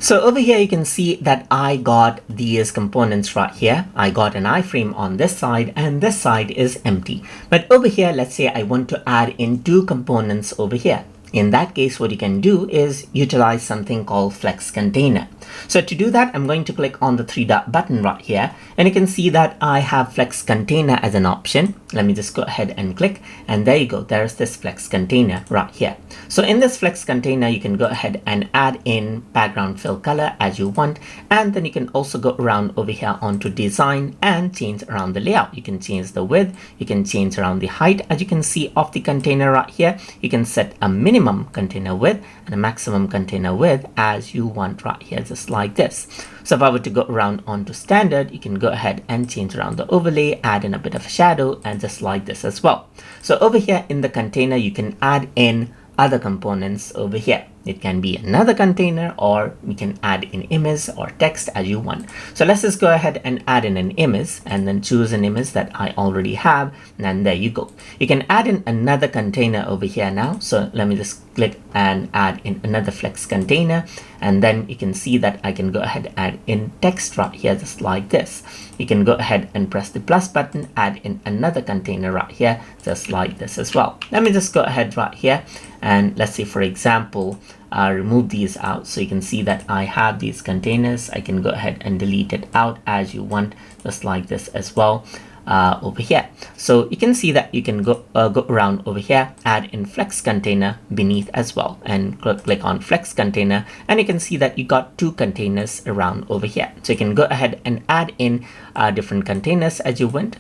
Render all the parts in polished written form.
So over here, you can see that I got these components right here. I got an iframe on this side and this side is empty. But over here, let's say I want to add in two components over here. In that case, what you can do is utilize something called Flex Container. So to do that, I'm going to click on the three dot button right here, and you can see that I have Flex Container as an option. Let me just go ahead and click, and there you go. There's this Flex Container right here. So in this Flex Container, you can go ahead and add in background fill color as you want, and then you can also go around over here onto design and change around the layout. You can change the width, you can change around the height. As you can see of the container right here, you can set a minimum container width and a maximum container width as you want right here, just like this. So if I were to go around onto standard, you can go ahead and change around the overlay, add in a bit of a shadow, and just like this as well. So over here in the container, you can add in other components over here. It can be another container, or we can add in image or text as you want. So let's just go ahead and add in an image and then choose an image that I already have. And there you go. You can add in another container over here now. So let me just click and add in another Flex Container. And then you can see that I can go ahead and add in text right here, just like this. You can go ahead and press the plus button, add in another container right here, just like this as well. Let me just go ahead right here. And let's say, for example, remove these out. So you can see that I have these containers. I can go ahead and delete it out as you want, just like this as well. Over here, so you can see that you can go around over here, add in Flex Container beneath as well, and click on Flex Container, and you can see that you got two containers around over here. So you can go ahead and add in different containers as you want.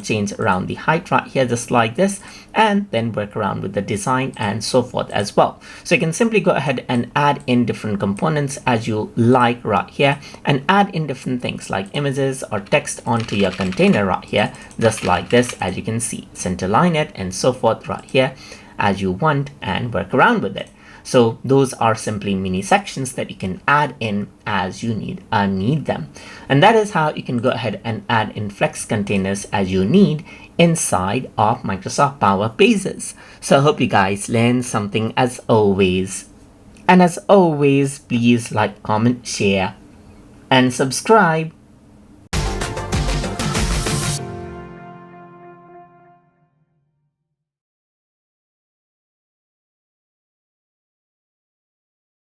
Change around the height right here, just like this, and then work around with the design and so forth as well. So you can simply go ahead and add in different components as you like right here, and add in different things like images or text onto your container right here, just like this. As you can see, center line it and so forth right here as you want, and work around with it. So those are simply mini sections that you can add in as you need them. And that is how you can go ahead and add in Flex Containers as you need inside of Microsoft Power Pages. So I hope you guys learned something as always. And as always, please like, comment, share, and subscribe.